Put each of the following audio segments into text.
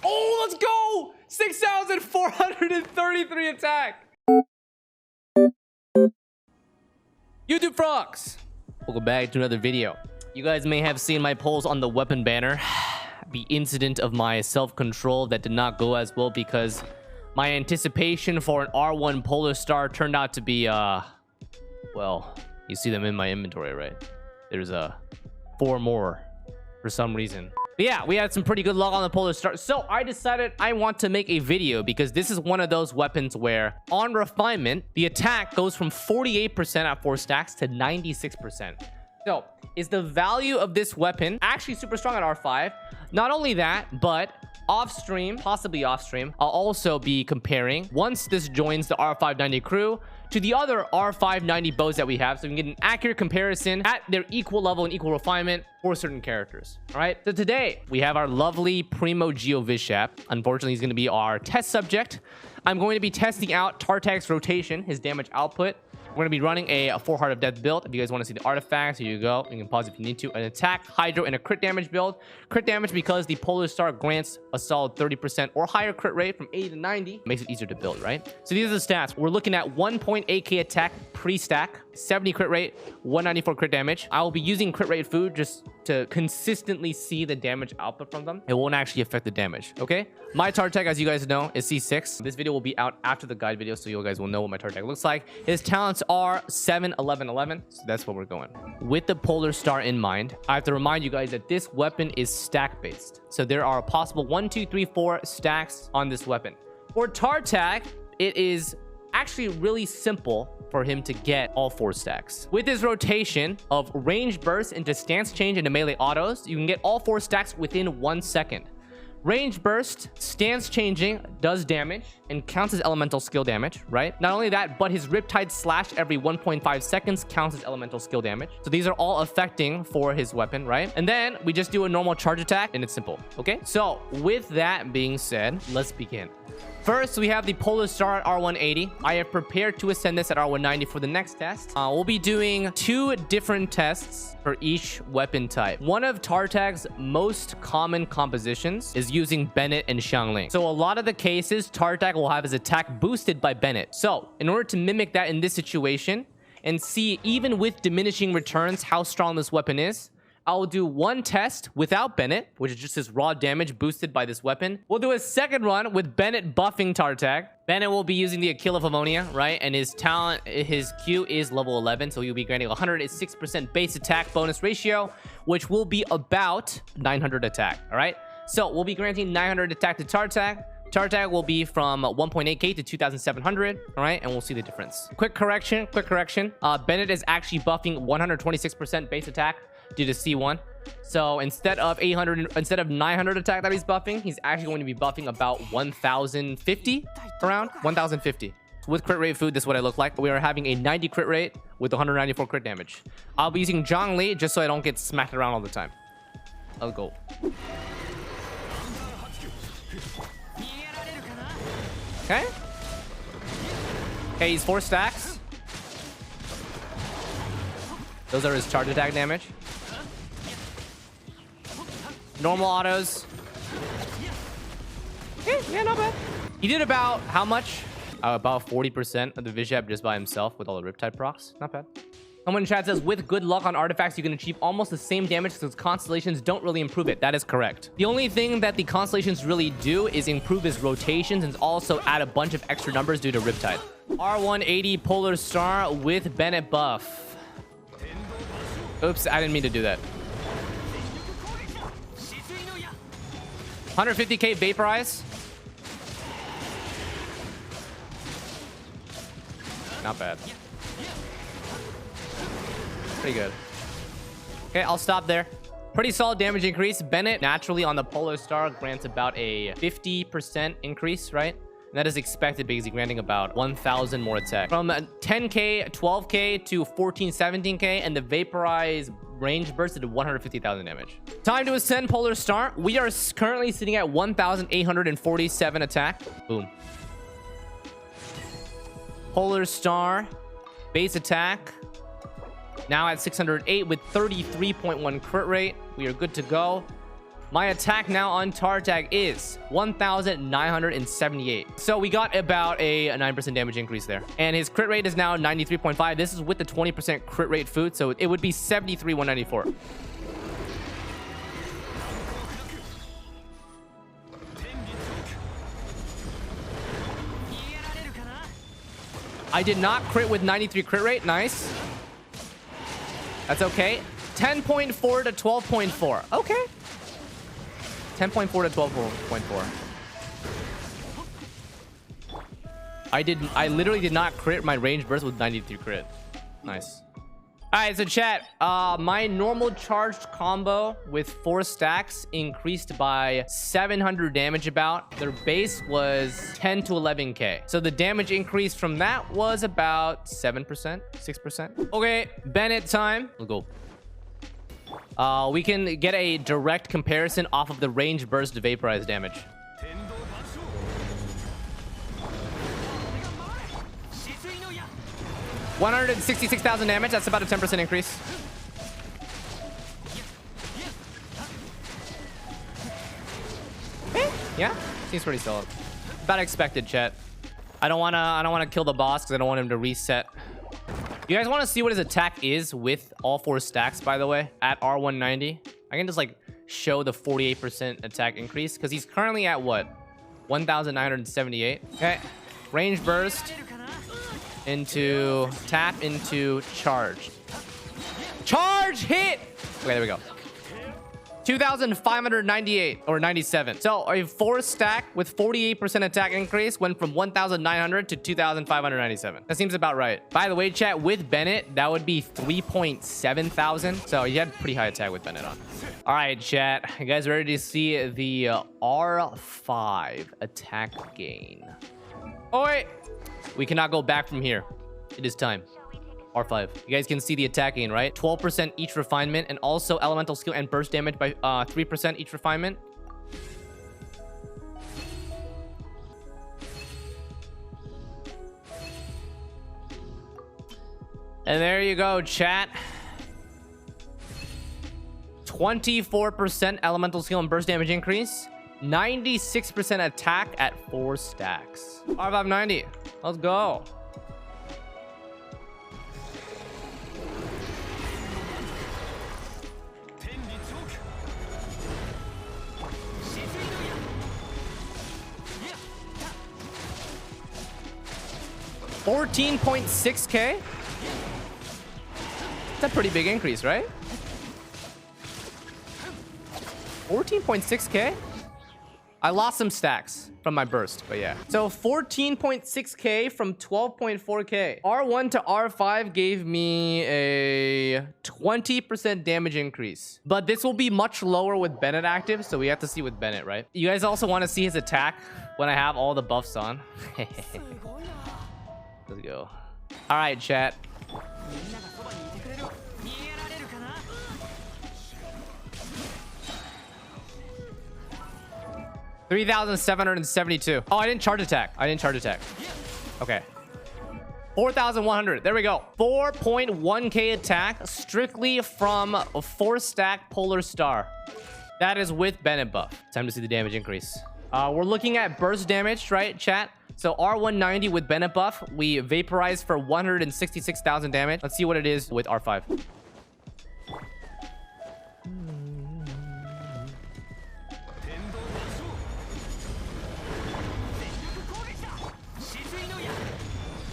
Oh, let's go! 6,433 attack. YouTube frogs, welcome back to another video. You guys may have seen my polls on the weapon banner. The incident of my self-control that did not go as well because my anticipation for an R1 Polar Star turned out to be well, you see them in my inventory, right? There's 4 more for some reason. But yeah, we had some pretty good luck on the Polar Star, so I decided I want to make a video because this is one of those weapons where on refinement the attack goes from 48% at 4 stacks to 96%. So is the value of this weapon actually super strong at R5? Not only that, but off stream, possibly off stream, I'll also be comparing once this joins the R590 crew to the other R590 bows that we have, so we can get an accurate comparison at their equal level and equal refinement for certain characters. All right, so today we have our lovely Primo Geo Vishap. Unfortunately, he's going to be our test subject. I'm going to be testing out Tartag's rotation, his damage output. We're going to be running a 4 Heart of Death build. If you guys want to see the artifacts, here you go. You can pause if you need to. An attack, hydro, and a crit damage build. Crit damage because the Polar Star grants a solid 30% or higher crit rate from 80 to 90. Makes it easier to build, right? So these are the stats. We're looking at 1.8k attack pre-stack, 70 crit rate, 194 crit damage. I will be using crit rate food just to consistently see the damage output from them. It won't actually affect the damage, okay? My Tartag, as you guys know, is C6. This video will be out after the guide video, so you guys will know what my Tartag looks like. His talents are 7, 11, 11. So that's what we're going. With the Polar Star in mind, I have to remind you guys that this weapon is stack-based. So there are a possible 1, 2, 3, 4 stacks on this weapon. For Tartag, it is actually really simple for him to get all 4 stacks. With his rotation of range burst into stance change into melee autos, you can get all 4 stacks within 1 second. Range burst, stance changing, does damage and counts as elemental skill damage, right? Not only that, but his Riptide slash every 1.5 seconds counts as elemental skill damage. So these are all affecting for his weapon, right? And then we just do a normal charge attack and it's simple, okay? So with that being said, let's begin. First, we have the Polar Star at R180. I have prepared to ascend this at R190 for the next test. We'll be doing 2 different tests for each weapon type. One of Tartag's most common compositions is using Bennett and Xiangling. So a lot of the cases, Tartag will have his attack boosted by Bennett. So in order to mimic that in this situation and see even with diminishing returns how strong this weapon is, I'll do 1 test without Bennett, which is just his raw damage boosted by this weapon. We'll do a second run with Bennett buffing Tartag. Bennett will be using the Aquila of Ammonia, right? And his talent, his Q is level 11, so he'll be granting 106% base attack bonus ratio, which will be about 900 attack, all right? So we'll be granting 900 attack to Tartag. Tartag will be from 1.8k to 2,700, all right? And we'll see the difference. Quick correction. Bennett is actually buffing 126% base attack due to C1. So instead of 900 attack that he's buffing, he's actually going to be buffing about 1,050, around 1,050. With crit rate food, this is what I look like. We are having a 90 crit rate with 194 crit damage. I'll be using Zhongli just so I don't get smacked around all the time. Let's go. Okay. Okay, he's 4 stacks. Those are his charge attack damage. Normal autos. Yeah, not bad. He did about how much? About 40% of the Vishap just by himself with all the Riptide procs. Not bad. Someone in chat says, with good luck on artifacts, you can achieve almost the same damage because constellations don't really improve it. That is correct. The only thing that the constellations really do is improve his rotations and also add a bunch of extra numbers due to Riptide. R180 Polar Star with Bennett buff. Oops, I didn't mean to do that. 150k vaporize. Not bad. Pretty good. Okay, I'll stop there. Pretty solid damage increase. Bennett naturally on the Polar Star grants about a 50% increase, right? And that is expected because he's granting about 1,000 more attack. From 10k, 12k to 14, 17k, and the vaporize range bursted to 150,000 damage. Time to ascend Polar Star. We are currently sitting at 1,847 attack. Boom. Polar Star base attack now at 608 with 33.1 crit rate. We are good to go. My attack now on tar tag is 1,978. So we got about a 9% damage increase there. And his crit rate is now 93.5. This is with the 20% crit rate food, so it would be 73,194. I did not crit with 93 crit rate. Nice. That's okay. 10.4 to 12.4. Okay. 10.4 to 12.4. I literally did not crit my range burst with 93 crit. Nice. All right, so chat, my normal charged combo with 4 stacks increased by 700 damage about. Their base was 10 to 11k. So the damage increase from that was about 7%, 6%. Okay, Bennett time. Let's go. We can get a direct comparison off of the range burst vaporize damage. 166,000 damage. That's about a 10% increase. Yeah, seems pretty solid. About expected, chat. I don't wanna kill the boss because I don't want him to reset. You guys want to see what his attack is with all 4 stacks, by the way, at R190? I can just like show the 48% attack increase because he's currently at what? 1,978. Okay, range burst into tap into charge. Charge hit. Okay, there we go. 2,598 or 97. So a 4 stack with 48% attack increase went from 1,900 to 2,597. That seems about right. By the way, chat, with Bennett, that would be 3.7 thousand. So you had pretty high attack with Bennett on. All right, chat. You guys ready to see the R5 attack gain? Oh, wait. We cannot go back from here. It is time. R5. You guys can see the attack gain, right? 12% each refinement, and also elemental skill and burst damage by 3% each refinement. And there you go, chat. 24% elemental skill and burst damage increase. 96% attack at 4 stacks. R590. Let's go. $14.6k. That's a pretty big increase, right? 14.6k. I lost some stacks from my burst, but yeah. So 14.6k from 12.4k. R1 to R5 gave me a 20% damage increase. But this will be much lower with Bennett active, so we have to see with Bennett, right? You guys also want to see his attack when I have all the buffs on. Let's go. All right, chat. $3,772. Oh, I didn't charge attack. Okay. 4,100. There we go. 4.1k attack strictly from a 4-stack Polar Star. That is with Bennett buff. Time to see the damage increase. We're looking at burst damage, right, chat? So R190 with Bennett buff, we vaporized for 166,000 damage. Let's see what it is with R5.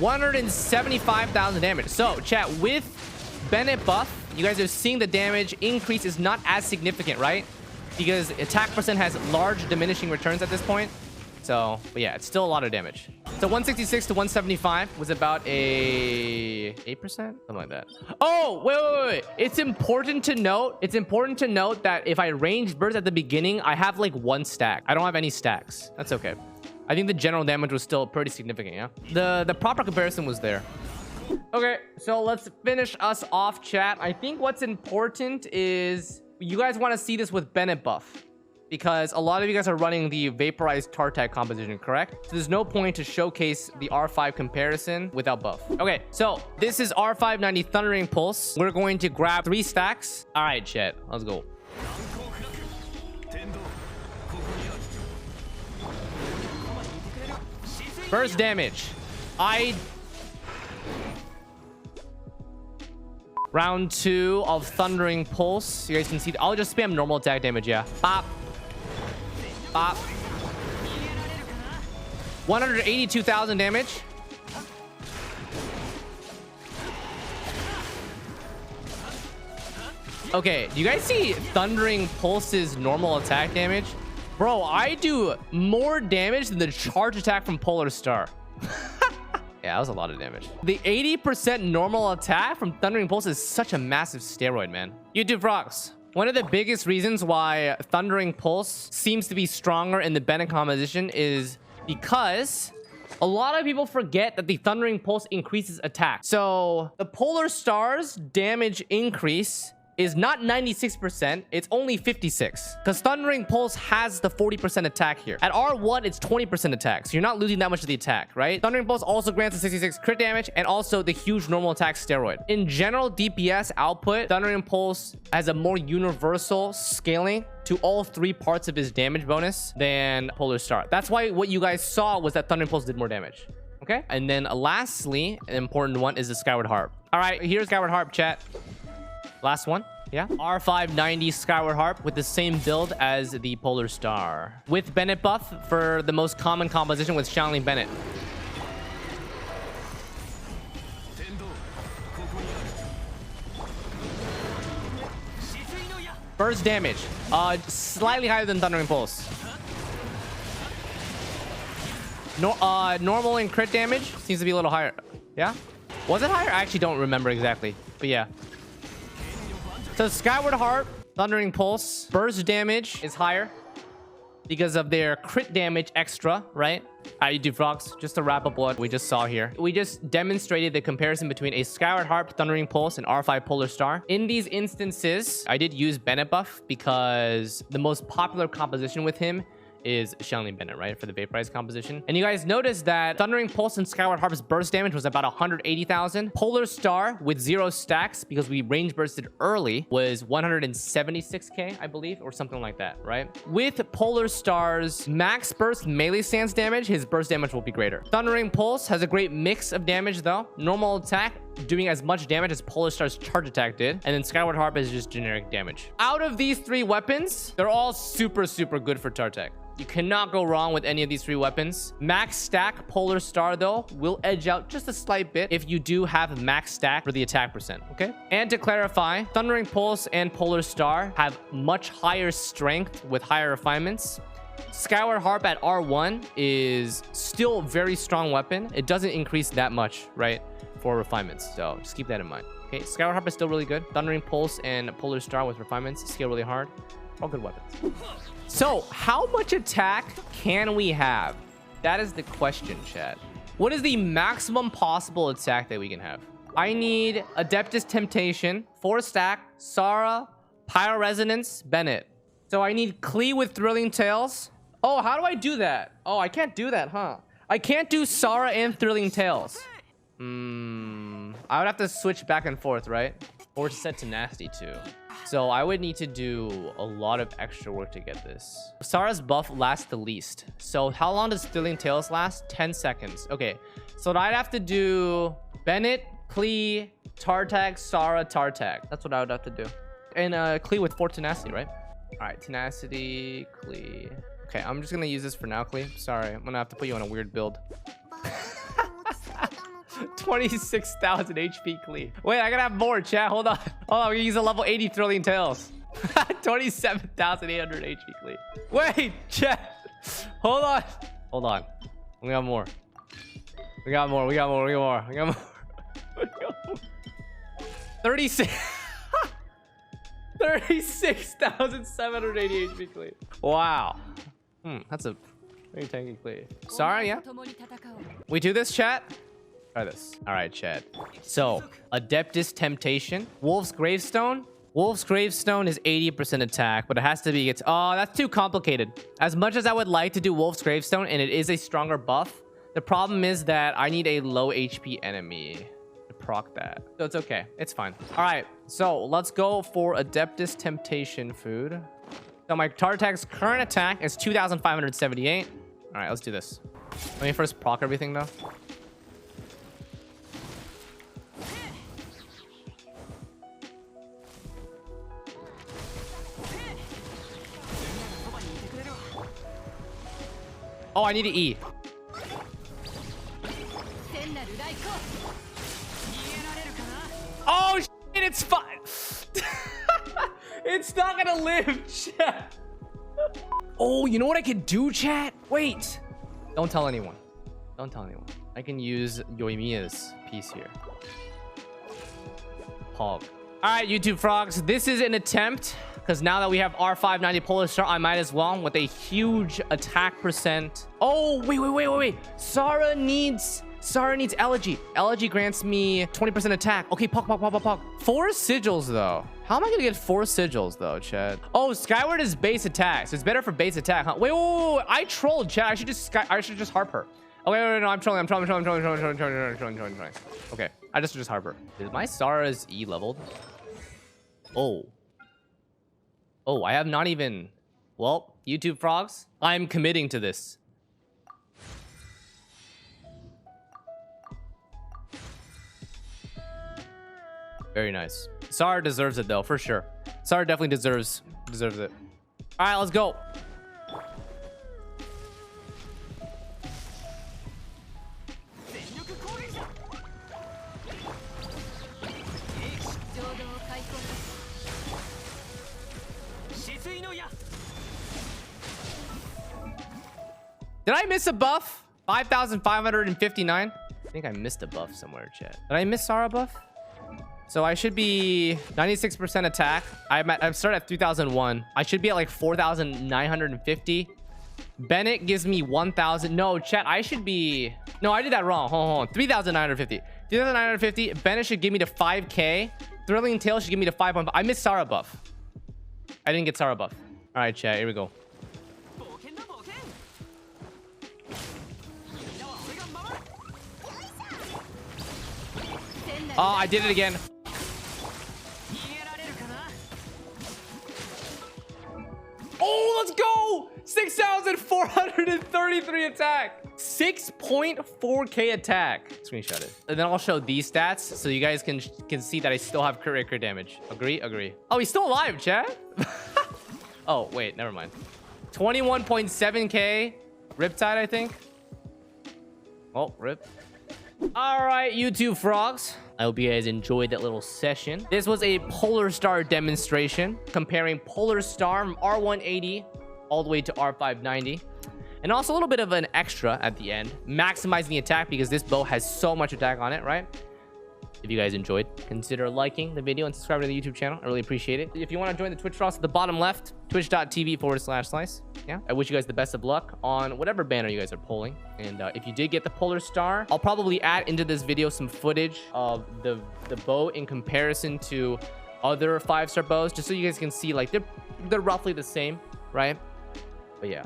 $175,000 damage. So, chat, with Bennett buff, you guys are seeing the damage increase is not as significant, right? Because attack percent has large diminishing returns at this point. So, but yeah, it's still a lot of damage. So 166 to 175 was about a 8%, something like that. Oh, wait. It's important to note that if I range burst at the beginning, I have like 1 stack. I don't have any stacks. That's okay. I think the general damage was still pretty significant, yeah? The proper comparison was there. Okay, so let's finish us off, chat. I think what's important is you guys want to see this with Bennett buff, because a lot of you guys are running the vaporized tar tag composition, correct? So there's no point to showcase the R5 comparison without buff. Okay, so this is R590 Thundering Pulse. We're going to grab 3 stacks. All right, chat, let's go. Burst damage. Round 2 of Thundering Pulse. You guys can see. I'll just spam normal attack damage. Yeah. Bop. Bop. 182,000 damage. Okay, do you guys see Thundering Pulse's normal attack damage? Bro, I do more damage than the charge attack from Polar Star. Yeah, that was a lot of damage. The 80% normal attack from Thundering Pulse is such a massive steroid, man. YouTube Frogs. One of the biggest reasons why Thundering Pulse seems to be stronger in the Bennett composition is because a lot of people forget that the Thundering Pulse increases attack. So the Polar Star's damage increase is not 96%, it's only 56. Because Thundering Pulse has the 40% attack here. At R1, it's 20% attack, so you're not losing that much of the attack, right? Thundering Pulse also grants a 66 crit damage and also the huge normal attack steroid. In general DPS output, Thundering Pulse has a more universal scaling to all 3 parts of his damage bonus than Polar Star. That's why what you guys saw was that Thundering Pulse did more damage. Okay? And then lastly, an important one is the Skyward Harp. All right, here's Skyward Harp, chat. Last one. Yeah. R590 Skyward Harp with the same build as the Polar Star. With Bennett buff for the most common composition with Xiangling Bennett. Burst damage. Slightly higher than Thundering Pulse. Normal and crit damage seems to be a little higher. Yeah? Was it higher? I actually don't remember exactly. But yeah. So Skyward Harp, Thundering Pulse, burst damage is higher because of their crit damage extra, right? YouTube Frogs, just to wrap up what we just saw here. We just demonstrated the comparison between a Skyward Harp, Thundering Pulse, and R5 Polar Star. In these instances, I did use Bennett buff because the most popular composition with him is Xiangling Bennett, right? For the vaporized composition. And you guys noticed that Thundering Pulse and Skyward Harp's burst damage was about 180,000. Polar Star with 0 stacks, because we range bursted early, was 176k, I believe, or something like that, right? With Polar Star's max burst melee stance damage, his burst damage will be greater. Thundering Pulse has a great mix of damage though. Normal attack doing as much damage as Polar Star's charge attack did, and then Skyward Harp is just generic damage. Out of these 3 weapons, they're all super good for Tartek. You cannot go wrong with any of these 3 weapons. Max stack Polar Star, though, will edge out just a slight bit if you do have max stack for the attack percent, okay? And to clarify, Thundering Pulse and Polar Star have much higher strength with higher refinements. Skyward Harp at R1 is still a very strong weapon. It doesn't increase that much, right, for refinements. So just keep that in mind. Okay, Skyward Harp is still really good. Thundering Pulse and Polar Star with refinements scale really hard. All good weapons. So, how much attack can we have? That is the question, chat. What is the maximum possible attack that we can have? I need Adeptus Temptation, 4 stack, Sara, Pyro Resonance, Bennett. So I need Klee with Thrilling Tales. Oh, how do I do that? Oh, I can't do that, huh? I can't do Sara and Thrilling Tales. I would have to switch back and forth, right? Or set Tenacity too. So I would need to do a lot of extra work to get this. Sara's buff lasts the least. So how long does Thrilling Tales last? 10 seconds. Okay, so I'd have to do Bennett, Klee, Tartag, Sara, Tartag. That's what I would have to do. And Klee with 4 Tenacity, right? All right, Tenacity, Klee. Okay, I'm just gonna use this for now, Klee. Sorry, I'm gonna have to put you on a weird build. 26,000 HP Klee. Wait, I gotta have more, chat. Hold on. Hold on, we're gonna use a level 80 Thrilling Tales. 27,800 HP Klee. Wait, chat. Hold on. Hold on. We got more. We got more. We got more. We got more. We got more. We got more. 36. 36,780 HP Klee. Wow. That's a very tanky Klee. Sorry, yeah. We do this, chat? Try this. All right, chat. So, Adeptus Temptation. Wolf's Gravestone. Wolf's Gravestone is 80% attack, but it has to be... Oh, that's too complicated. As much as I would like to do Wolf's Gravestone, and it is a stronger buff, the problem is that I need a low HP enemy to proc that. So it's okay. It's fine. All right, so let's go for Adeptus Temptation food. So my Tartag's current attack is 2,578. All right, let's do this. Let me first proc everything though. Oh, I need to E. Oh, shit, it's fine. It's not gonna live, chat. Oh, you know what I could do, chat? Wait. Don't tell anyone. Don't tell anyone. I can use Yoimiya's piece here. Pog. All right, YouTube frogs. This is an attempt, because now that we have R590 Polar Star, I might as well with a huge attack percent. Oh, wait. Sarah needs Elegy. Elegy grants me 20% attack. Okay, pog. 4 sigils, though. How am I gonna get 4 sigils, though, Chad? Oh, Skyward is base attack, so it's better for base attack, huh? Wait. I trolled, Chad. I should just harp her. Oh, wait, no, I'm trolling. Okay, I just harp her. Is my Sarah's E leveled? Oh, I have not even... Well, YouTube frogs, I'm committing to this. Very nice. Sarah deserves it, though, for sure. Sarah definitely deserves it. All right, let's go. Did I miss a buff? 5,559. I think I missed a buff somewhere, chat. Did I miss Sarah buff? So I should be 96% attack. I started at 3,001. I should be at like 4,950. Bennett gives me 1,000. No, chat, I should be... No, I did that wrong. Hold on. 3,950. 3,950. Bennett should give me to 5K. Thrilling Tail should give me to 5.5. I missed Sarah buff. I didn't get Sarah buff. All right, chat, here we go. Oh, I did it again. Oh, let's go! 6,433 attack. 6.4k attack. Screenshot it. And then I'll show these stats so you guys can see that I still have crit damage. Agree? Oh, he's still alive, chat. Oh, wait, never mind. 21.7k Riptide, I think. Oh, rip. All right, YouTube frogs. I hope you guys enjoyed that little session. This was a Polar Star demonstration comparing Polar Star from R180 all the way to R590. And also a little bit of an extra at the end, maximizing the attack because this bow has so much attack on it, right? If you guys enjoyed, consider liking the video and subscribing to the YouTube channel. I really appreciate it. If you want to join the Twitch frogs at the bottom left, twitch.tv/Xlice. Yeah, I wish you guys the best of luck on whatever banner you guys are pulling. And if you did get the Polar Star, I'll probably add into this video some footage of the bow in comparison to other 5-star bows, just so you guys can see like they're roughly the same, right? But yeah.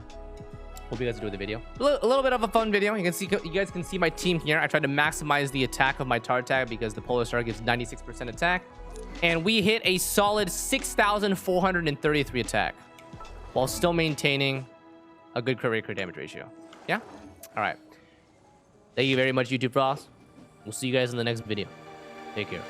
Hope you guys enjoyed the video. A little bit of a fun video. You guys can see my team here. I tried to maximize the attack of my Tartag because the Polar Star gives 96% attack. And we hit a solid 6,433 attack while still maintaining a good crit damage ratio. Yeah? All right. Thank you very much, YouTube frogs. We'll see you guys in the next video. Take care.